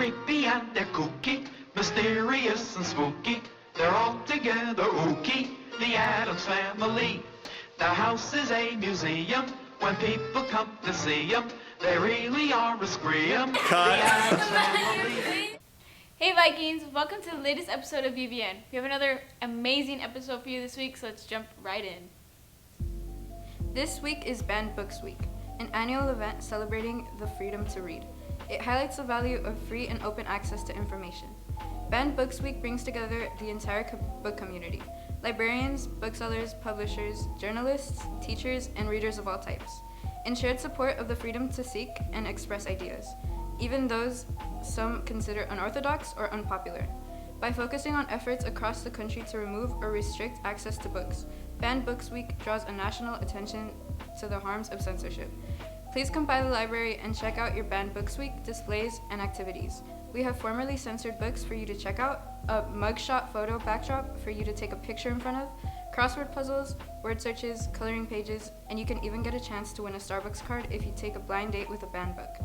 creepy and they're kooky, mysterious and spooky. They're all together ooky, the Addams Family. Their house is a museum. When people come to see them, they really are a scream. Cut. The Addams Family. Hey Vikings, welcome to the latest episode of VVN. We have another amazing episode for you this week, so let's jump right in. This week is Banned Books Week, an annual event celebrating the freedom to read. It highlights the value of free and open access to information. Banned Books Week brings together the entire book community: librarians, booksellers, publishers, journalists, teachers, and readers of all types, in shared support of the freedom to seek and express ideas, even those some consider unorthodox or unpopular. By focusing on efforts across the country to remove or restrict access to books, Banned Books Week draws a national attention to the harms of censorship. Please come by the library and check out your Banned Books Week displays and activities. We have formerly censored books for you to check out, a mugshot photo backdrop for you to take a picture in front of, crossword puzzles, word searches, coloring pages, and you can even get a chance to win a Starbucks card if you take a blind date with a banned book.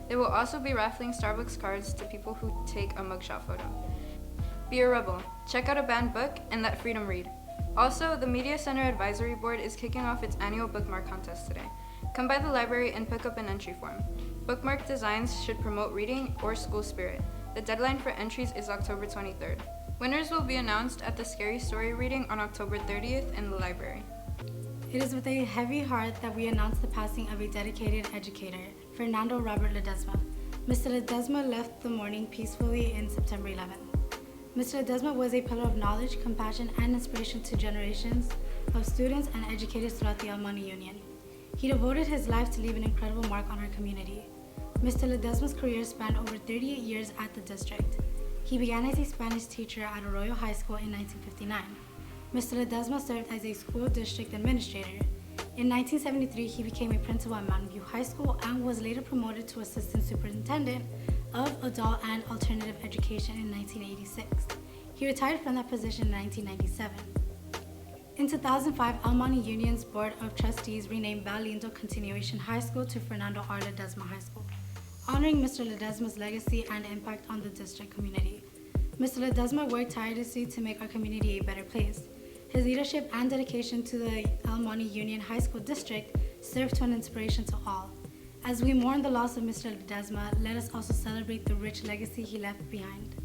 They will also be raffling Starbucks cards to people who take a mugshot photo. Be a rebel. Check out a banned book and let freedom read. Also, the Media Center Advisory Board is kicking off its annual bookmark contest today. Come by the library and pick up an entry form. Bookmark designs should promote reading or school spirit. The deadline for entries is October 23rd. Winners will be announced at the Scary Story reading on October 30th in the library. It is with a heavy heart that we announce the passing of a dedicated educator, Fernando Robert Ledesma. Mr. Ledesma left the morning peacefully in September 11th. Mr. Ledesma was a pillar of knowledge, compassion, and inspiration to generations of students and educators throughout the Monte Union. He devoted his life to leave an incredible mark on our community. Mr. Ledesma's career spanned over 38 years at the district. He began as a Spanish teacher at Arroyo High School in 1959. Mr. Ledesma served as a school district administrator. In 1973, he became a principal at Mountain View High School and was later promoted to assistant superintendent of adult and alternative education in 1986. He retired from that position in 1997. In 2005, El Monte Union's Board of Trustees renamed Valindo Continuation High School to Fernando R. Ledesma High School, honoring Mr. Ledesma's legacy and impact on the district community. Mr. Ledesma worked tirelessly to make our community a better place. His leadership and dedication to the El Monte Union High School District served to an inspiration to all. As we mourn the loss of Mr. Ledesma, let us also celebrate the rich legacy he left behind.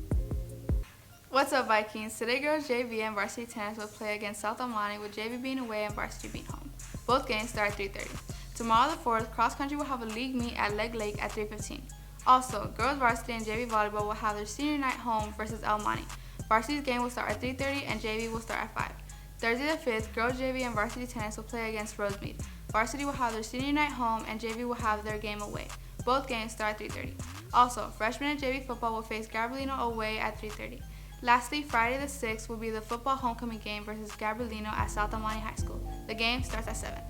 What's up, Vikings? Today, girls JV and varsity tennis will play against South El Monte, with JV being away and varsity being home. Both games start at 3:30. Tomorrow, the 4th, cross country will have a league meet at Leg Lake at 3:15. Also, girls varsity and JV volleyball will have their senior night home versus El Monte. Varsity's game will start at 3:30 and JV will start at 5. Thursday the 5th, girls JV and varsity tennis will play against Rosemead. Varsity will have their senior night home and JV will have their game away. Both games start at 3:30. Also, freshman and JV football will face Gabrielino away at 3:30. Lastly, Friday the 6th will be the football homecoming game versus Gabrielino at South El Monte High School. The game starts at 7.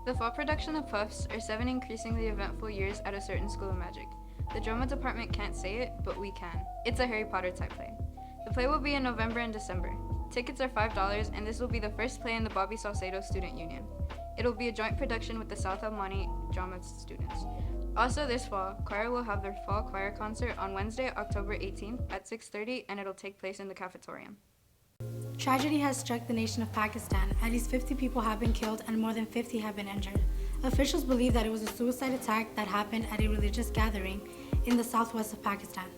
The fall production of Puffs are 7 increasingly eventful years at a certain school of magic. The drama department can't say it, but we can. It's a Harry Potter type play. The play will be in November and December. Tickets are $5, and this will be the first play in the Bobby Salcedo Student Union. It'll be a joint production with the South El Monte drama students. Also this fall, choir will have their fall choir concert on Wednesday, October 18th at 6:30, and it'll take place in the cafetorium. Tragedy has struck the nation of Pakistan. At least 50 people have been killed and more than 50 have been injured. Officials believe that it was a suicide attack that happened at a religious gathering in the southwest of Pakistan.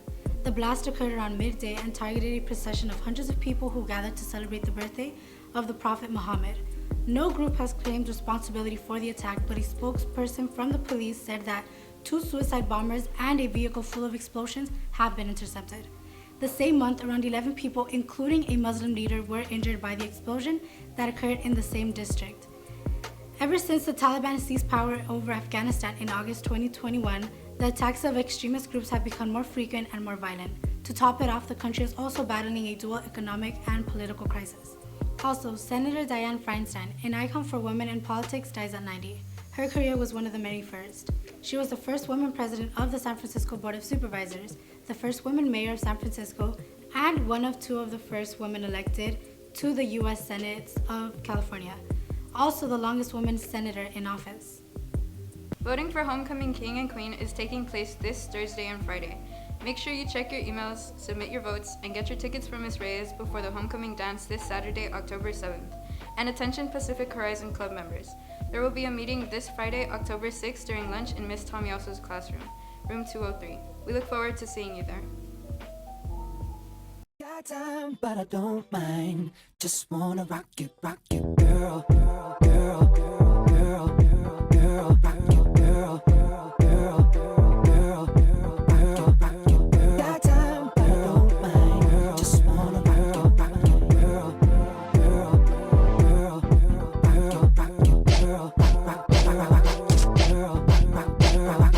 The blast occurred around midday and targeted a procession of hundreds of people who gathered to celebrate the birthday of the Prophet Muhammad. No group has claimed responsibility for the attack, but a spokesperson from the police said that 2 suicide bombers and a vehicle full of explosions have been intercepted. The same month, around 11 people, including a Muslim leader, were injured by the explosion that occurred in the same district. Ever since the Taliban seized power over Afghanistan in August 2021, the attacks of extremist groups have become more frequent and more violent. To top it off, the country is also battling a dual economic and political crisis. Also, Senator Dianne Feinstein, an icon for women in politics, dies at 90. Her career was one of the many firsts. She was the first woman president of the San Francisco Board of Supervisors, the first woman mayor of San Francisco, and one of 2 of the first women elected to the U.S. Senate of California. Also the longest woman senator in office. Voting for Homecoming King and Queen is taking place this Thursday and Friday. Make sure you check your emails, submit your votes, and get your tickets for Miss Reyes before the Homecoming Dance this Saturday, October 7th. And attention Pacific Horizon Club members. There will be a meeting this Friday, October 6th during lunch in Miss Tomioso's classroom, room 203. We look forward to seeing you there. Got time, but I don't mind. Just wanna rock you, girl, girl, girl, girl, girl, girl, girl, rock you, girl, girl, girl, girl, girl, girl, rock you, girl. Got time, but I don't mind. Just wanna rock you, girl, girl, girl, girl, rock you, girl, rock, rock, rock, girl, rock, rock, girl, rock,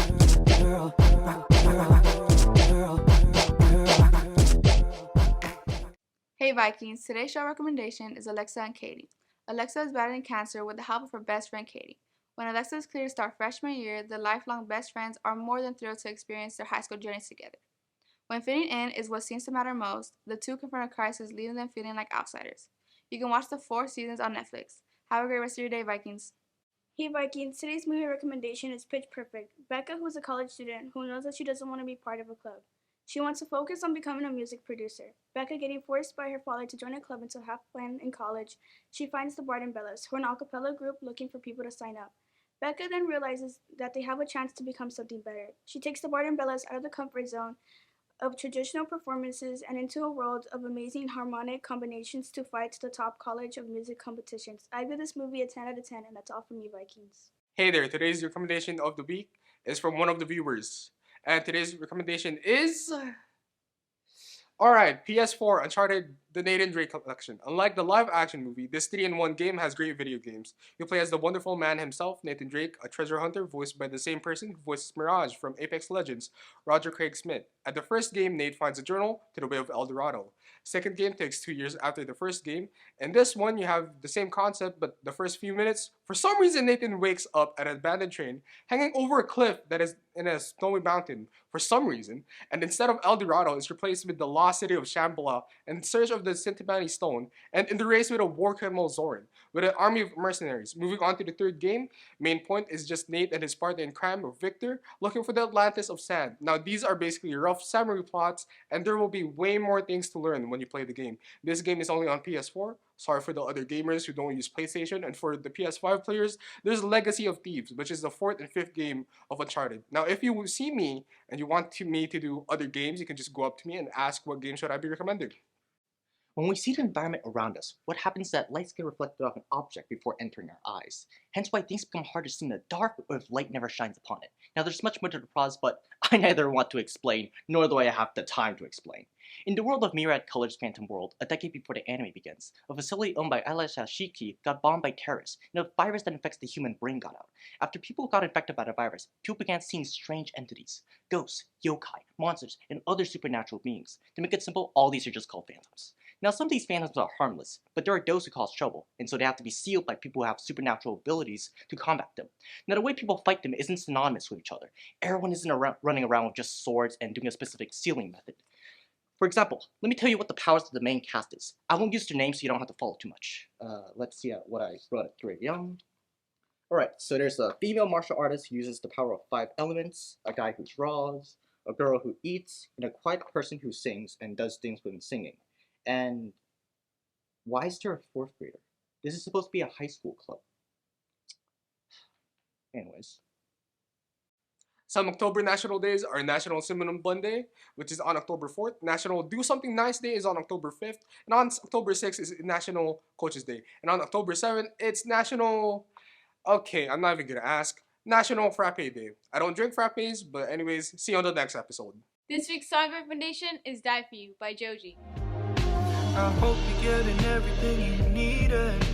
rock, girl, girl. Hey Vikings, today's show recommendation is Alexa and Katie. Alexa is battling cancer with the help of her best friend Katie. When Alexa is cleared to start freshman year, the lifelong best friends are more than thrilled to experience their high school journeys together. When fitting in is what seems to matter most, the two confront a crisis leaving them feeling like outsiders. You can watch the 4 seasons on Netflix. Have a great rest of your day, Vikings. Hey Vikings, today's movie recommendation is Pitch Perfect. Becca, who is a college student who knows that she doesn't want to be part of a club. She wants to focus on becoming a music producer. Becca, getting forced by her father to join a club until half-planned in college, she finds the Barden Bellas, who are an a cappella group looking for people to sign up. Becca then realizes that they have a chance to become something better. She takes the Barden Bellas out of the comfort zone of traditional performances and into a world of amazing harmonic combinations to fight to the top college of music competitions. I give this movie a 10 out of 10, and that's all from me, Vikings. Hey there, today's recommendation of the week is from one of the viewers. And today's recommendation is... Alright, PS4 Uncharted The Nathan Drake Collection. Unlike the live-action movie, this 3-in-1 game has great video games. You play as the wonderful man himself, Nathan Drake, a treasure hunter voiced by the same person who voices Mirage from Apex Legends, Roger Craig Smith. At the first game, Nate finds a journal to the way of El Dorado. Second game takes 2 years after the first game. In this one, you have the same concept, but the first few minutes, for some reason Nathan wakes up at an abandoned train, hanging over a cliff that is in a snowy mountain, for some reason, and instead of El Dorado, is replaced with the lost city of Shambhala in search of the Sintimani Stone, and in the race with a war criminal Zoran, with an army of mercenaries. Moving on to the third game, main point is just Nate and his partner in crime, Victor, looking for the Atlantis of Sand. Now these are basically rough summary plots, and there will be way more things to learn when you play the game. This game is only on PS4. Sorry for the other gamers who don't use PlayStation, and for the PS5 players, there's Legacy of Thieves, which is the 4th and 5th game of Uncharted. Now, if you see me and you want me to do other games, you can just go up to me and ask what game should I be recommending. When we see the environment around us, what happens is that lights get reflected off an object before entering our eyes. Hence why things become hard to see in the dark or if light never shines upon it. Now there's much more to the process, but I neither want to explain, nor do I have the time to explain. In the world of Myriad Colors' Phantom World, a decade before the anime begins, a facility owned by Ailash Shiki got bombed by terrorists, and a virus that infects the human brain got out. After people got infected by the virus, people began seeing strange entities, ghosts, yokai, monsters, and other supernatural beings. To make it simple, all these are just called phantoms. Now some of these phantoms are harmless, but there are those who cause trouble, and so they have to be sealed by people who have supernatural abilities to combat them. Now the way people fight them isn't synonymous with each other. Everyone isn't running around with just swords and doing a specific sealing method. For example, let me tell you what the powers of the main cast is. I won't use their names so you don't have to follow too much. Let's see what I wrote at 3 a.m. Alright, so there's a female martial artist who uses the power of 5 elements, a guy who draws, a girl who eats, and a quiet person who sings and does things when singing. And why is there a 4th grader? This is supposed to be a high school club. Anyways. Some October national days are National Cinnamon Bun Day, which is on October 4th. National Do Something Nice Day is on October 5th. And on October 6th is National Coaches Day. And on October 7th, it's National... Okay, I'm not even gonna ask. National Frappe Day. I don't drink frappes, but anyways, see you on the next episode. This week's song recommendation is Die For You by Joji. I hope you're getting everything you needed.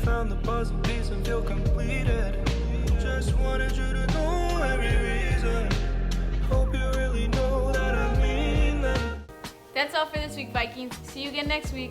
Found the puzzle piece and feel completed. Just wanted you to know every reason. Hope you really know that I mean that. That's all for this week, Vikings. See you again next week.